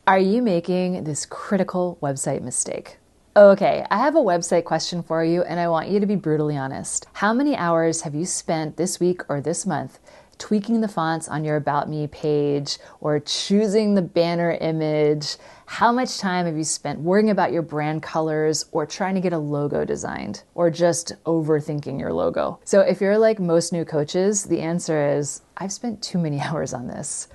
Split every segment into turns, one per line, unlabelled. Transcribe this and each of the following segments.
Are you making this critical website mistake? Okay, I have a website question for you, and I want you to be brutally honest. How many hours have you spent this week or this month tweaking the fonts on your About Me page or choosing the banner image? How much time have you spent worrying about your brand colors or trying to get a logo designed or just overthinking your logo? So if you're like most new coaches, the answer is, I've spent too many hours on this.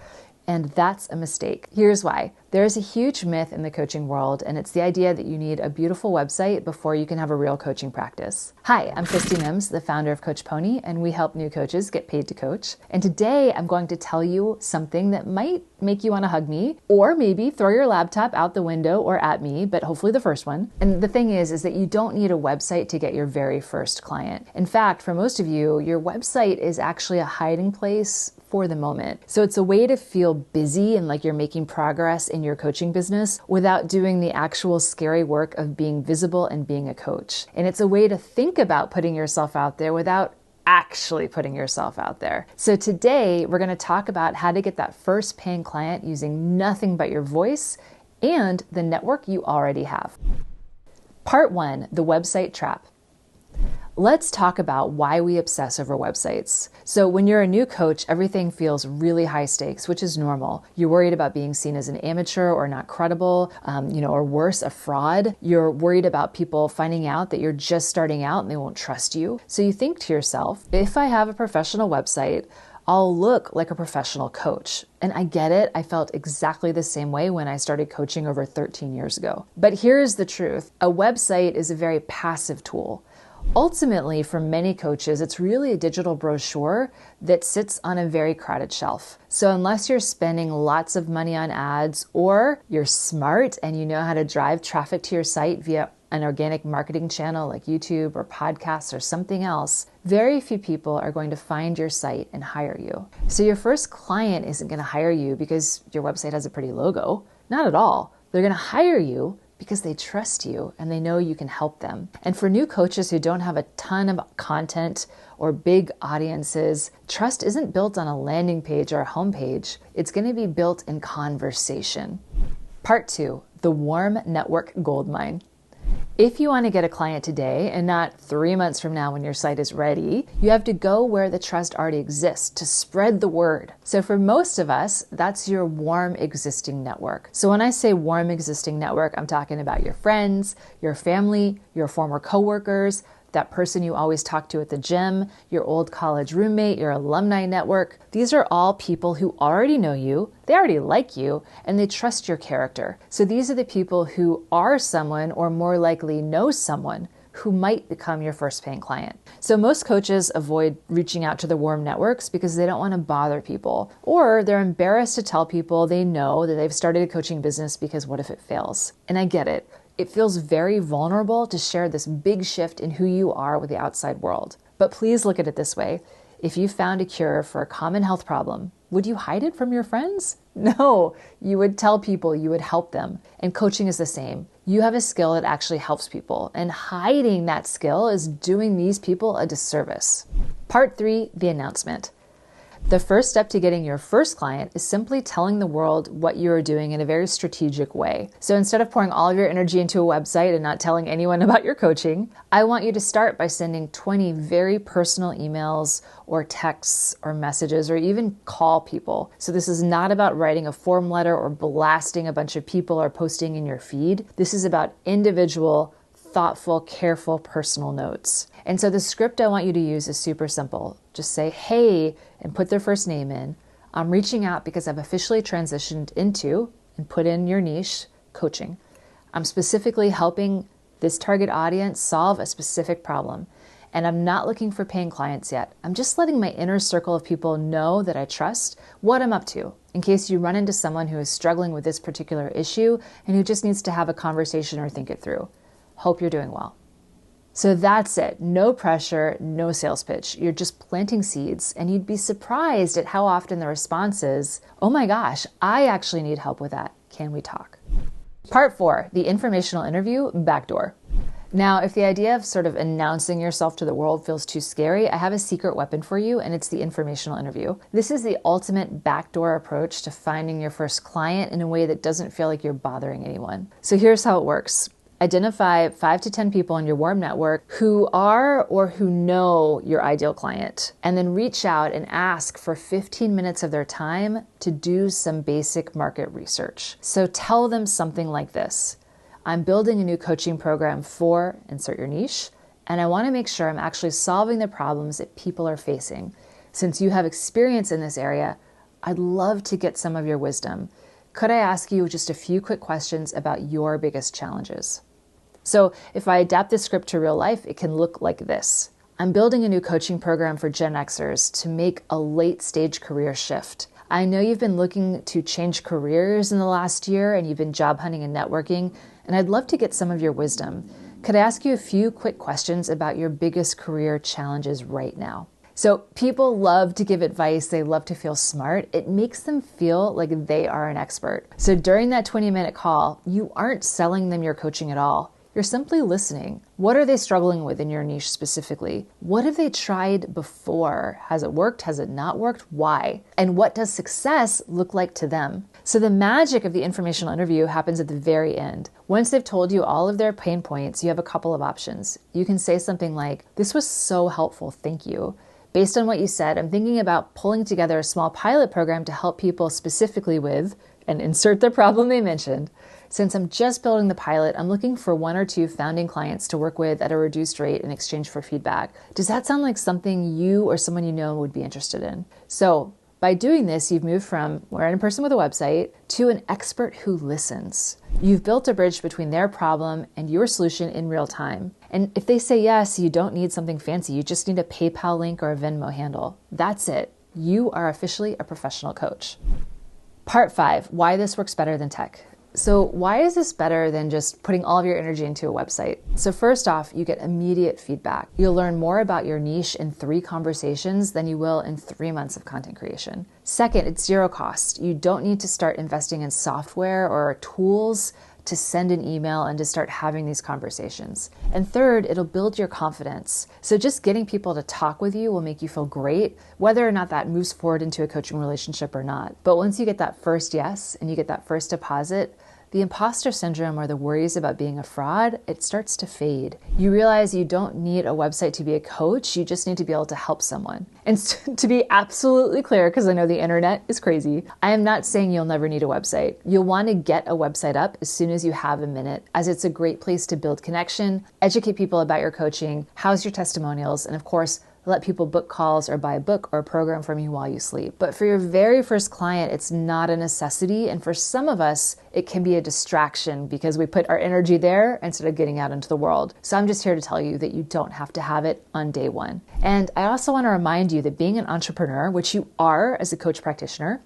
And that's a mistake. Here's why. There is a huge myth in the coaching world, and it's the idea that you need a beautiful website before you can have a real coaching practice. Hi, I'm Christy Mims, the founder of Coach Pony, and we help new coaches get paid to coach. And today I'm going to tell you something that might make you want to hug me, or maybe throw your laptop out the window or at me, but hopefully the first one. And the thing is that you don't need a website to get your very first client. In fact, for most of you, your website is actually a hiding place for the moment. So it's a way to feel busy and like you're making progress in your coaching business without doing the actual scary work of being visible and being a coach. And it's a way to think about putting yourself out there without actually putting yourself out there. So today we're going to talk about how to get that first paying client using nothing but your voice and the network you already have. Part 1, the website trap. Let's talk about why we obsess over websites. So when you're a new coach, everything feels really high stakes, which is normal. You're worried about being seen as an amateur or not credible, or worse, a fraud. You're worried about people finding out that you're just starting out and they won't trust you. So you think to yourself, if I have a professional website, I'll look like a professional coach. And I get it. I felt exactly the same way when I started coaching over 13 years ago. But here's the truth. A website is a very passive tool. Ultimately, for many coaches, it's really a digital brochure that sits on a very crowded shelf. So unless you're spending lots of money on ads or you're smart and you know how to drive traffic to your site via an organic marketing channel like YouTube or podcasts or something else, very few people are going to find your site and hire you. So your first client isn't going to hire you because your website has a pretty logo. Not at all. They're going to hire you because they trust you and they know you can help them. And for new coaches who don't have a ton of content or big audiences, trust isn't built on a landing page or a homepage. It's going to be built in conversation. Part 2, the warm network goldmine. If you want to get a client today and not 3 months from now when your site is ready, you have to go where the trust already exists to spread the word. So for most of us, that's your warm existing network. So when I say warm existing network, I'm talking about your friends, your family, your former coworkers, that person you always talk to at the gym, your old college roommate, your alumni network. These are all people who already know you, they already like you, and they trust your character. So these are the people who are someone or more likely know someone who might become your first paying client. So most coaches avoid reaching out to the warm networks because they don't want to bother people, or they're embarrassed to tell people they know that they've started a coaching business because what if it fails? And I get it. It feels very vulnerable to share this big shift in who you are with the outside world. But please look at it this way. If you found a cure for a common health problem, would you hide it from your friends? No, you would tell people, you would help them. And coaching is the same. You have a skill that actually helps people, and hiding that skill is doing these people a disservice. Part 3, the announcement. The first step to getting your first client is simply telling the world what you are doing in a very strategic way. So instead of pouring all of your energy into a website and not telling anyone about your coaching, I want you to start by sending 20 very personal emails or texts or messages or even call people. So this is not about writing a form letter or blasting a bunch of people or posting in your feed. This is about individual, thoughtful, careful, personal notes. And so the script I want you to use is super simple. Just say, hey, and put their first name in. I'm reaching out because I've officially transitioned into, and put in your niche, coaching. I'm specifically helping this target audience solve a specific problem. And I'm not looking for paying clients yet. I'm just letting my inner circle of people know that I trust what I'm up to, in case you run into someone who is struggling with this particular issue and who just needs to have a conversation or think it through. Hope you're doing well. So that's it. No pressure, no sales pitch. You're just planting seeds, and you'd be surprised at how often the response is, oh my gosh, I actually need help with that. Can we talk? Part 4, the informational interview backdoor. Now, if the idea of sort of announcing yourself to the world feels too scary, I have a secret weapon for you, and it's the informational interview. This is the ultimate backdoor approach to finding your first client in a way that doesn't feel like you're bothering anyone. So here's how it works. Identify 5 to 10 people in your warm network who are or who know your ideal client, and then reach out and ask for 15 minutes of their time to do some basic market research. So tell them something like this. I'm building a new coaching program for insert your niche, and I want to make sure I'm actually solving the problems that people are facing. Since you have experience in this area, I'd love to get some of your wisdom. Could I ask you just a few quick questions about your biggest challenges? So if I adapt this script to real life, it can look like this. I'm building a new coaching program for Gen Xers to make a late stage career shift. I know you've been looking to change careers in the last year, and you've been job hunting and networking, and I'd love to get some of your wisdom. Could I ask you a few quick questions about your biggest career challenges right now? So people love to give advice. They love to feel smart. It makes them feel like they are an expert. So during that 20-minute call, you aren't selling them your coaching at all. You're simply listening. What are they struggling with in your niche specifically? What have they tried before? Has it worked? Has it not worked? Why? And what does success look like to them? So the magic of the informational interview happens at the very end. Once they've told you all of their pain points, you have a couple of options. You can say something like, "This was so helpful, thank you. Based on what you said, I'm thinking about pulling together a small pilot program to help people specifically with," and insert the problem they mentioned. "Since I'm just building the pilot, I'm looking for 1 or 2 founding clients to work with at a reduced rate in exchange for feedback. Does that sound like something you or someone you know would be interested in?" So by doing this, you've moved from we're in a person with a website to an expert who listens. You've built a bridge between their problem and your solution in real time. And if they say yes, you don't need something fancy. You just need a PayPal link or a Venmo handle. That's it. You are officially a professional coach. Part 5, why this works better than tech. So why is this better than just putting all of your energy into a website? So first off, you get immediate feedback. You'll learn more about your niche in 3 conversations than you will in 3 months of content creation. Second, it's zero cost. You don't need to start investing in software or tools to send an email and to start having these conversations. And third, it'll build your confidence. So just getting people to talk with you will make you feel great, whether or not that moves forward into a coaching relationship or not. But once you get that first yes and you get that first deposit, the imposter syndrome or the worries about being a fraud, it starts to fade. You realize you don't need a website to be a coach, you just need to be able to help someone. And to be absolutely clear, because I know the internet is crazy, I am not saying you'll never need a website. You'll want to get a website up as soon as you have a minute, as it's a great place to build connection, educate people about your coaching, house your testimonials, and of course, let people book calls or buy a book or a program from you while you sleep. But for your very first client, it's not a necessity. And for some of us, it can be a distraction because we put our energy there instead of getting out into the world. So I'm just here to tell you that you don't have to have it on day one. And I also want to remind you that being an entrepreneur, which you are as a coach practitioner,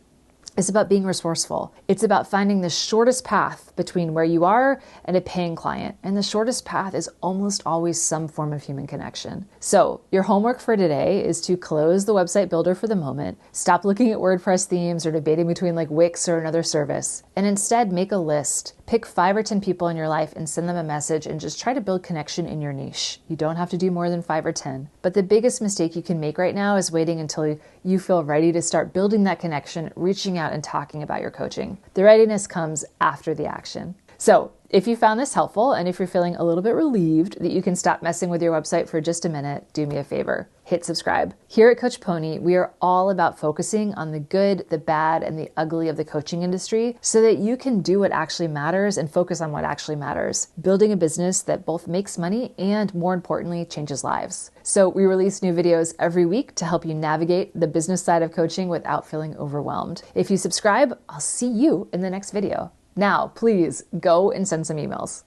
it's about being resourceful. It's about finding the shortest path between where you are and a paying client. And the shortest path is almost always some form of human connection. So your homework for today is to close the website builder for the moment, stop looking at WordPress themes or debating between like Wix or another service, and instead make a list. Pick 5 or 10 people in your life and send them a message and just try to build connection in your niche. You don't have to do more than 5 or 10. But the biggest mistake you can make right now is waiting until you feel ready to start building that connection, reaching out and talking about your coaching. The readiness comes after the action. So if you found this helpful and if you're feeling a little bit relieved that you can stop messing with your website for just a minute, do me a favor, hit subscribe. Here at Coach Pony, we are all about focusing on the good, the bad, and the ugly of the coaching industry so that you can do what actually matters and focus on what actually matters, building a business that both makes money and, more importantly, changes lives. So we release new videos every week to help you navigate the business side of coaching without feeling overwhelmed. If you subscribe, I'll see you in the next video. Now, please go and send some emails.